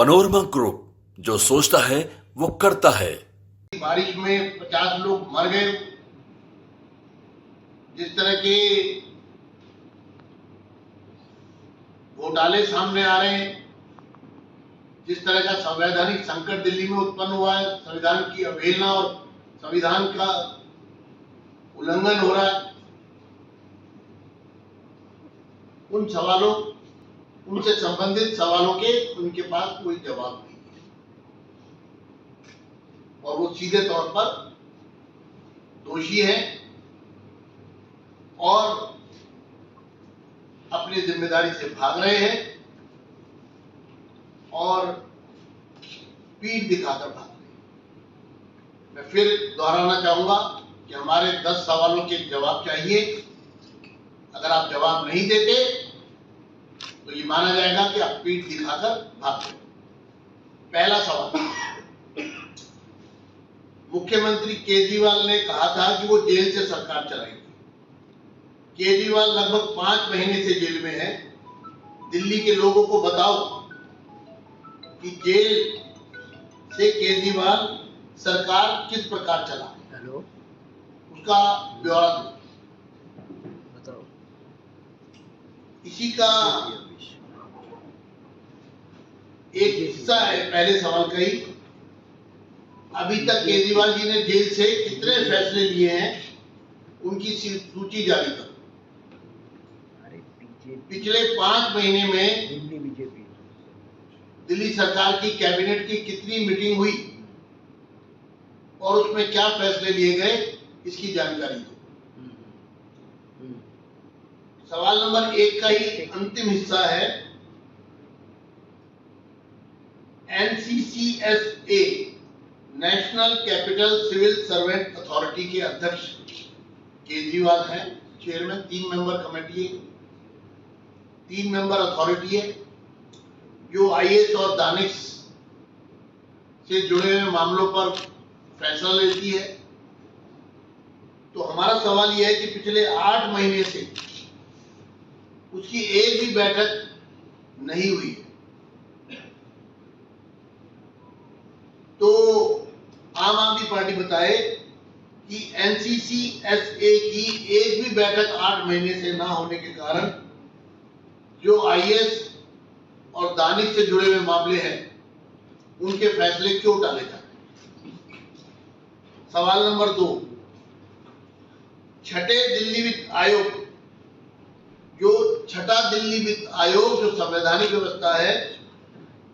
Panorama group, जो सोचता है वो करता है। बारिश में 50 लोग मर गए। जिस तरह के घोटाले सामने आ रहे हैं, जिस तरह का संवैधानिक संकट दिल्ली में उत्पन्न हुआ है, संविधान की अवहेलना और संविधान का उल्लंघन हो रहा है, उन सवालों, उनसे संबंधित सवालों के उनके पास कोई जवाब नहीं है और वो सीधे तौर पर दोषी है और अपनी जिम्मेदारी से भाग रहे हैं और पीठ दिखाकर भाग रहे हैं। मैं फिर दोहराना चाहूंगा कि हमारे 10 सवालों के जवाब चाहिए। अगर आप जवाब नहीं देते तो ये माना जाएगा कि आप पीठ दिखाकर भाग रहे। पहला सवाल, मुख्यमंत्री केजरीवाल ने कहा था कि वो जेल से सरकार चलाएंगे। केजरीवाल लगभग 5 महीने से जेल में है। दिल्ली के लोगों को बताओ कि जेल से केजरीवाल सरकार किस प्रकार चला, उसका ब्यौरा दो। बताओ। इसी का एक हिस्सा है पहले सवाल का ही। अभी तक केजरीवाल जी ने जेल से कितने फैसले लिए हैं, उनकी सूची जारी करो। पिछले 5 महीने में दिल्ली सरकार की कैबिनेट की कितनी मीटिंग हुई और उसमें क्या फैसले लिए गए, इसकी जानकारी दो। सवाल नंबर 1 का ही अंतिम हिस्सा है। NCCSA, national capital civil servant authority के अध्यक्ष केजरीवाल हैं, चेयरमैन। 3 मेंबर कमेटी है, 3 मेंबर अथॉरिटी है जो IAS और दानिश से जुड़े हुए मामलों पर फैसला लेती है। तो हमारा सवाल यह है कि पिछले 8 महीने से उसकी एक भी बैठक नहीं हुई है। तो आम आदमी पार्टी बताए कि NCCSA की एक भी बैठक 8 महीने से ना होने के कारण जो IAS और दानिश से जुड़े हुए मामले हैं, उनके फैसले क्यों टाले जाते हैं। सवाल नंबर 2, छठे दिल्ली वित्त आयोग, जो छठा दिल्ली वित्त आयोग जो संवैधानिक व्यवस्था है,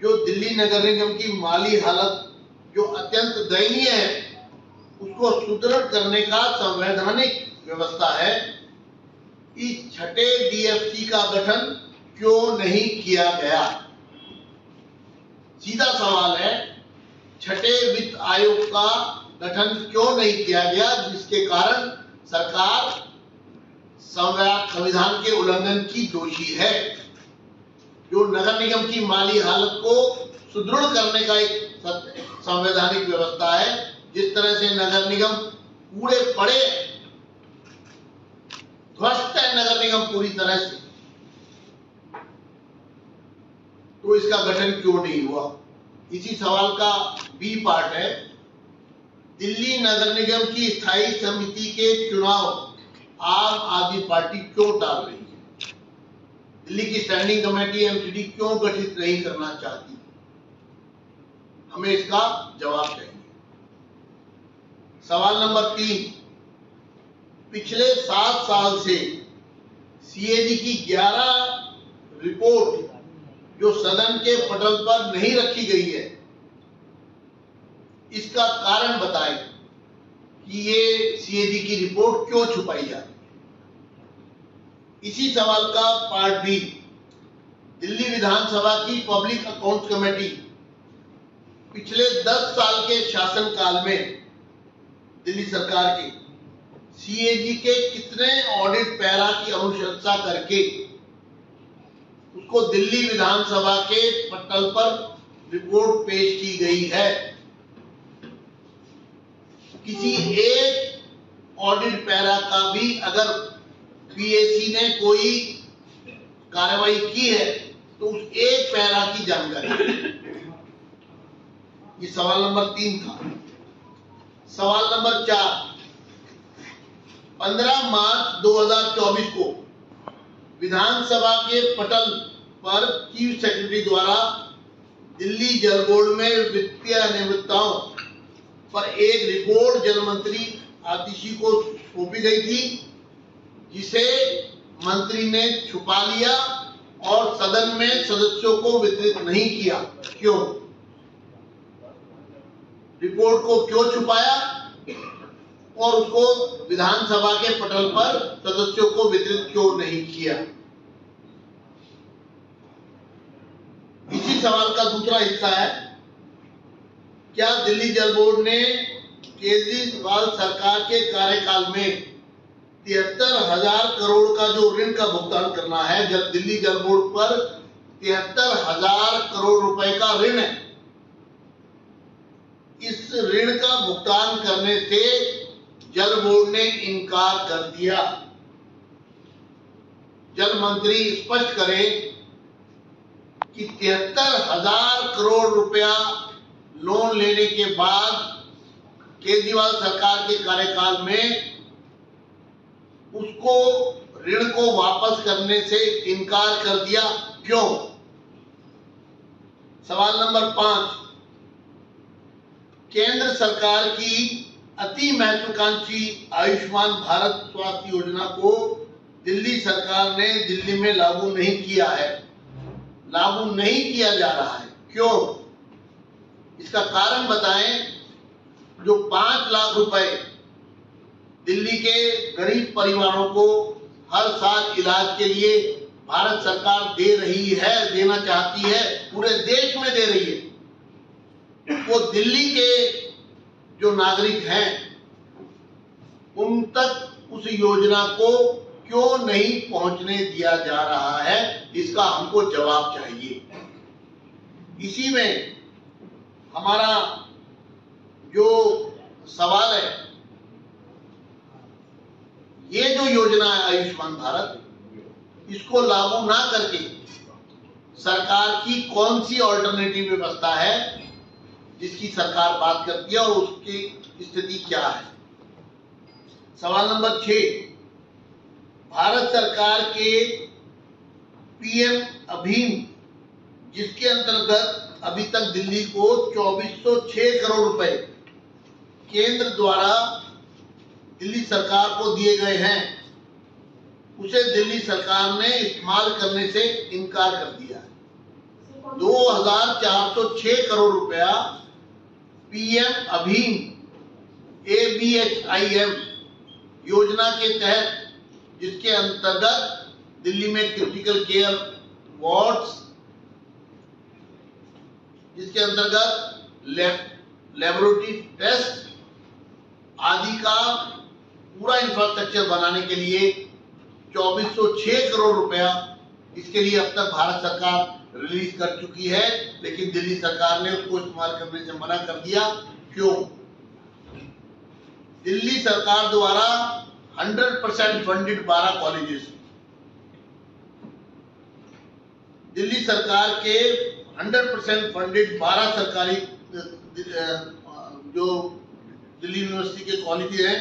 जो दिल्ली नगर निगम की माली हालत जो अत्यंत दयनीय है, उसको सुदृढ़ करने का संवैधानिक व्यवस्था है, इस छठे DFC का गठन क्यों नहीं किया गया। सीधा सवाल है, छठे वित्त आयोग का गठन क्यों नहीं किया गया, जिसके कारण सरकार संविधान के उल्लंघन की दोषी है। जो नगर निगम की माली हालत को सुदृढ़ करने का एक संवैधानिक व्यवस्था है, जिस तरह से नगर निगम कूड़े पड़े, ध्वस्त है नगर निगम पूरी तरह से, तो इसका गठन क्यों नहीं हुआ। इसी सवाल का B पार्ट है, दिल्ली नगर निगम की स्थायी समिति के चुनाव आम आदमी पार्टी क्यों टाल रही है। दिल्ली की स्टैंडिंग कमेटी MCD क्यों गठित नहीं करना चाहती, हमें इसका जवाब चाहिए। सवाल नंबर 3, पिछले 7 साल से CAG की 11 रिपोर्ट जो सदन के पटल पर नहीं रखी गई है, इसका कारण बताएं कि ये CAG की रिपोर्ट क्यों छुपाई जाती है। इसी सवाल का पार्ट B, दिल्ली विधानसभा की पब्लिक अकाउंट्स कमेटी पिछले 10 साल के शासनकाल में दिल्ली सरकार के CAG के कितने ऑडिट पैरा की अनुशंसा करके उसको दिल्ली विधानसभा के पटल पर रिपोर्ट पेश की गई है। किसी एक ऑडिट पैरा का भी अगर PAC ने कोई कार्रवाई की है तो उस एक पैरा की जानकारी ये सवाल नंबर 3 था। सवाल नंबर 4, 15 मार्च 2024 को विधानसभा के पटल पर चीफ सेक्रेटरी द्वारा दिल्ली जल बोर्ड में वित्तीय अनियमितताओं पर एक रिपोर्ट जल मंत्री आतिशी को सौंपी गई थी, जिसे मंत्री ने छुपा लिया और सदन में सदस्यों को वितरित नहीं किया। क्यों? रिपोर्ट को क्यों छुपाया और उसको विधानसभा के पटल पर सदस्यों को वितरित क्यों नहीं किया? इसी सवाल का दूसरा हिस्सा है, क्या दिल्ली जल बोर्ड ने केजरीवाल सरकार के कार्यकाल में 73,000 करोड़ का जो ऋण का भुगतान करना है, जब दिल्ली जल बोर्ड पर 73,000 करोड़ रुपए का ऋण है, इस ऋण का भुगतान करने से जल बोर्ड ने इनकार कर दिया। जल मंत्री स्पष्ट करें कि 73,000 करोड़ रुपया लोन लेने के बाद केजरीवाल सरकार के कार्यकाल में उसको ऋण को वापस करने से इनकार कर दिया। क्यों? सवाल नंबर 5, केंद्र सरकार की अति महत्वाकांक्षी आयुष्मान भारत स्वास्थ्य योजना को दिल्ली सरकार ने दिल्ली में लागू नहीं किया है, लागू नहीं किया जा रहा है। क्यों? इसका कारण बताएं। जो 5 लाख रुपए दिल्ली के गरीब परिवारों को हर साल इलाज के लिए भारत सरकार दे रही है, देना चाहती है, पूरे देश में दे रही है, वो दिल्ली के जो नागरिक हैं उन तक उस योजना को क्यों नहीं पहुंचने दिया जा रहा है, इसका हमको जवाब चाहिए। इसी में हमारा जो सवाल है, ये जो योजना है आयुष्मान भारत, इसको लागू ना करके सरकार की कौन सी ऑल्टरनेटिव व्यवस्था है जिसकी सरकार बात करती है और उसकी स्थिति क्या है? सवाल नंबर 6, भारत सरकार के पीएम अभियान, जिसके अंतर्गत अभी तक दिल्ली को 2406 करोड़ रुपए केंद्र द्वारा दिल्ली सरकार को दिए गए हैं, उसे दिल्ली सरकार ने इस्तेमाल करने से इनकार कर दिया है। 2406 करोड़ रुपया पीएम अभियान ABHIM योजना के तहत, जिसके अंतर्गत दिल्ली में क्रिटिकल केयर वार्ड्स, जिसके अंतर्गत लेबोरेटरी टेस्ट आदि का पूरा इंफ्रास्ट्रक्चर बनाने के लिए 2406 करोड़ रुपया, इसके लिए अब तक भारत सरकार रिलीज कर चुकी है, लेकिन दिल्ली सरकार ने उसको इस्तेमाल करने से मना कर दिया। क्यों? दिल्ली सरकार द्वारा 100% फंडेड 12 कॉलेजेस, दिल्ली सरकार के 100% फंडेड 12 सरकारी जो दिल्ली यूनिवर्सिटी के कॉलेज हैं,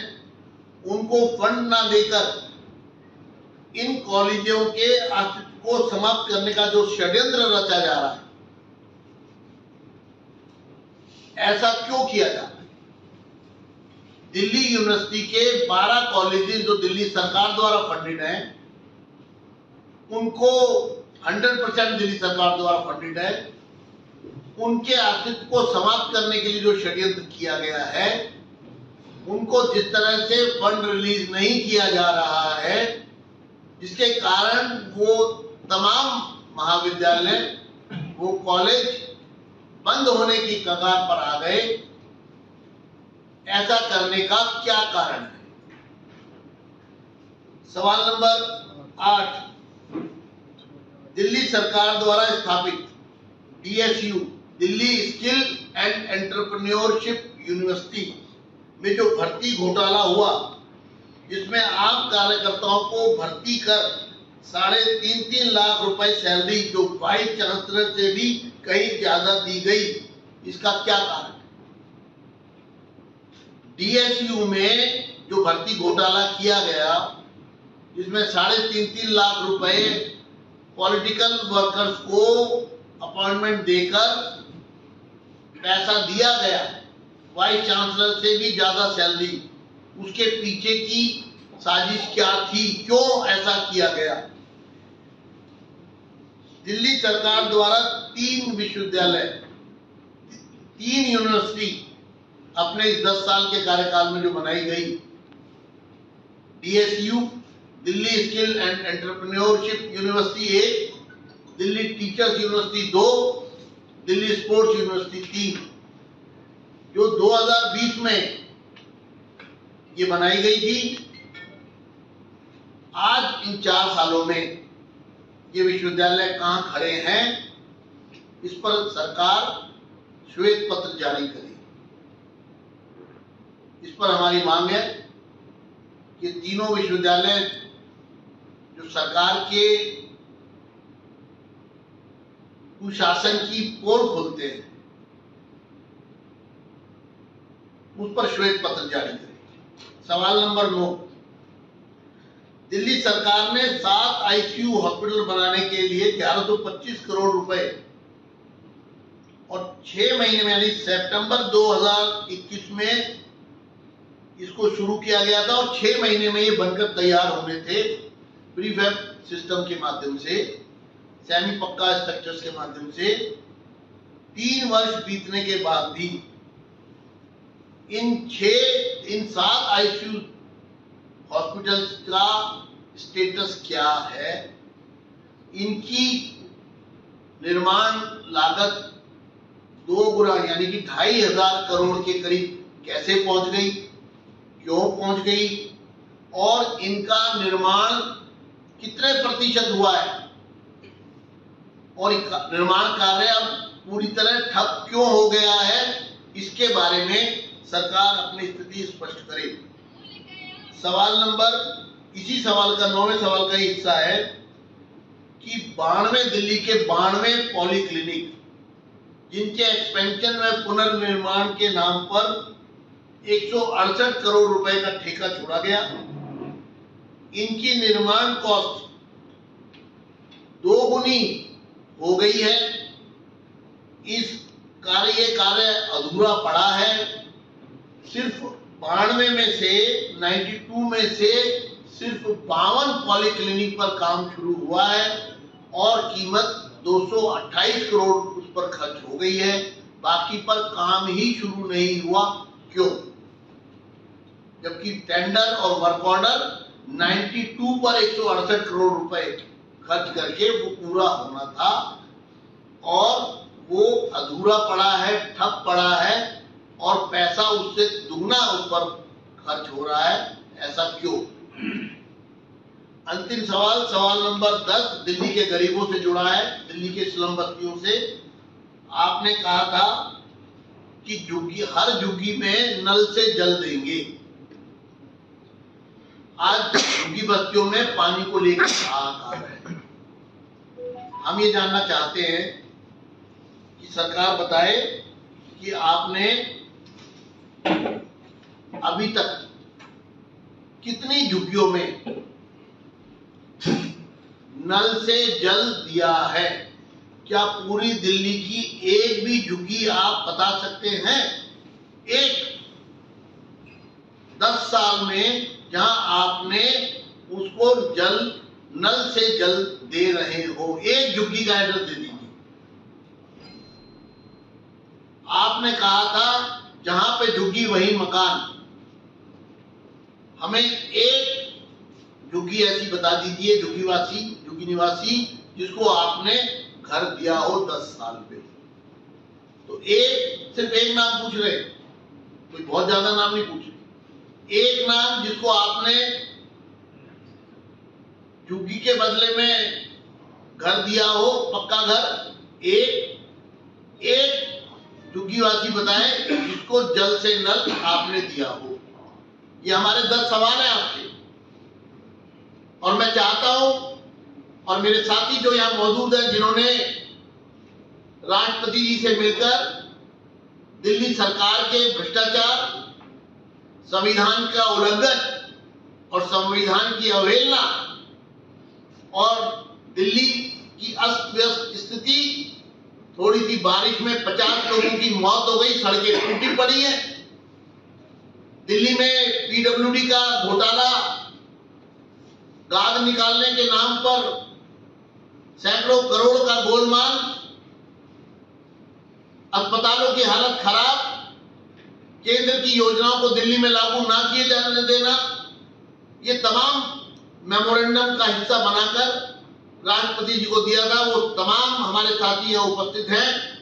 उनको फंड ना देकर इन कॉलेजों के अस्तित्व को समाप्त करने का जो षड्यंत्र रचा जा रहा है, ऐसा क्यों किया जा रहा है? दिल्ली यूनिवर्सिटी के 12 कॉलेजेस जो दिल्ली सरकार द्वारा फंडेड हैं, उनको 100% दिल्ली सरकार द्वारा फंडेड है, उनके अस्तित्व को समाप्त करने के लिए जो षड्यंत्र किया गया है, उनको जिस तरह से फंड रिलीज नहीं किया जा रहा है, जिसके कारण वो तमाम महाविद्यालय, वो कॉलेज बंद होने की कगार पर आ गए। ऐसा करने का क्या कारण है? सवाल नंबर 8, दिल्ली सरकार द्वारा स्थापित DSU Delhi skill and entrepreneurship university में जो भर्ती घोटाला हुआ, जिसमें आम कार्यकर्ताओं को भर्ती कर 3.5 लाख रुपए सैलरी जो वाइस चांसलर से भी कहीं ज्यादा दी गई, इसका क्या कारण? डीएसयू में जो भर्ती घोटाला किया गया, जिसमें 3.5 लाख रुपए पॉलिटिकल वर्कर्स को अपॉइंटमेंट देकर पैसा दिया गया, वाइस चांसलर से भी ज्यादा सैलरी, उसके पीछे की साजिश क्या थी, क्यों ऐसा किया गया? दिल्ली सरकार द्वारा 3 विश्वविद्यालय, 3 यूनिवर्सिटी अपने इस 10 साल के कार्यकाल में जो बनाई गई, DSU Delhi skill and entrepreneurship university 1, Delhi teachers university 2, Delhi sports university 3, जो 2020 में ये बनाई गई थी। आज इन 4 सालों में ये विश्वविद्यालय कहां खड़े हैं, इस पर सरकार श्वेत पत्र जारी करे। इस पर हमारी मांग है कि तीनों विश्वविद्यालय जो सरकार के कुशासन की पोल खोलते हैं, उस पर श्वेत पत्र जारी करें। सवाल नंबर 9, दिल्ली सरकार ने 7 आईसीयू हॉस्पिटल बनाने के लिए 1125 करोड़ रुपए और 6 महीने में यानी सितंबर 2021 में इसको शुरू किया गया था और 6 महीने में ये बनकर तैयार होने थे प्रीफैब सिस्टम के माध्यम से, सेमी पक्का स्ट्रक्चर्स के माध्यम से। 3 वर्ष बीतने के बाद भी इन 7 आईसीयू हॉस्पिटल्स का स्टेटस क्या है, इनकी निर्माण लागत 2 गुना यानी कि 2500 करोड़ के करीब कैसे पहुंच गई, क्यों पहुंच गई, और इनका निर्माण कितने प्रतिशत हुआ है, और निर्माण कार्य अब पूरी तरह ठप क्यों हो गया है, इसके बारे में सरकार अपनी स्थिति स्पष्ट करे। सवाल नंबर, इसी सवाल का 9वें सवाल का हिस्सा है कि 92 दिल्ली के 92 पॉलीक्लिनिक, जिनके एक्सपेंशन में पुनर्निर्माण के नाम पर 168 करोड़ रुपए का ठेका छोड़ा गया, इनकी निर्माण कॉस्ट 2 गुनी हो गई है। इस कार्य अधूरा पड़ा है। सिर्फ 92 में से 92 में से सिर्फ 52 पॉलीक्लिनिक पर काम शुरू हुआ है और कीमत 228 करोड़ उस पर खर्च हो गई है, बाकी पर काम ही शुरू नहीं हुआ। क्यों? जबकि टेंडर और वर्क ऑर्डर 92 पर 168 करोड़ रुपए खर्च करके वो पूरा होना था और वो अधूरा पड़ा है, ठप पड़ा है और पैसा उससे दुगना उस पर खर्च हो रहा है। ऐसा क्यों? अंतिम सवाल, सवाल नंबर 10 दिल्ली के गरीबों से जुड़ा है, दिल्ली के स्लम बस्तियों से। आपने कहा था कि हर झुग्गी में नल से जल देंगे। आज झुग्गी बस्तियों में पानी को लेकर हाहाकार है। हम ये जानना चाहते हैं कि सरकार बताए कि आपने अभी तक कितनी झुग्गियों में नल से जल दिया है। क्या पूरी दिल्ली की एक भी झुग्गी आप बता सकते हैं? एक 10 साल में जहां आपने उसको जल नल से जल दे रहे हो, एक झुग्गी का एड्रेस दे दीजिए। आपने कहा था जहां पे झुग्गी वही मकान। हमें एक झुग्गी ऐसी बता दीजिए, झुग्गी निवासी जिसको आपने घर दिया हो 10 साल पे। तो सिर्फ एक नाम पूछ रहे, कोई बहुत ज्यादा नाम नहीं पूछ रहे। एक नाम जिसको आपने झुग्गी के बदले में घर दिया हो, पक्का घर। एक झुग्गीवासी बताएं जिसको जल से नल आपने दिया हो। ये हमारे 10 सवाल हैं आपके, और मैं चाहता हूं और मेरे साथी जो यहां मौजूद हैं, जिन्होंने राष्ट्रपति जी से मिलकर दिल्ली सरकार के भ्रष्टाचार, संविधान का उल्लंघन और संविधान की अवहेलना और दिल्ली की अस्त व्यस्त स्थिति, थोड़ी सी बारिश में 50 लोगों की मौत हो गई, सड़कें टूटी पड़ी है। दिल्ली में पीडब्ल्यूडी का घोटाला, गाद निकालने के नाम पर सैकड़ों करोड़ का गोलमाल, अस्पतालों की हालत खराब, केंद्र की योजनाओं को दिल्ली में लागू ना किए जाने देना, ये तमाम मेमोरेंडम का हिस्सा बनाकर राष्ट्रपति जी को दिया था। वो तमाम हमारे साथी यहाँ उपस्थित हैं।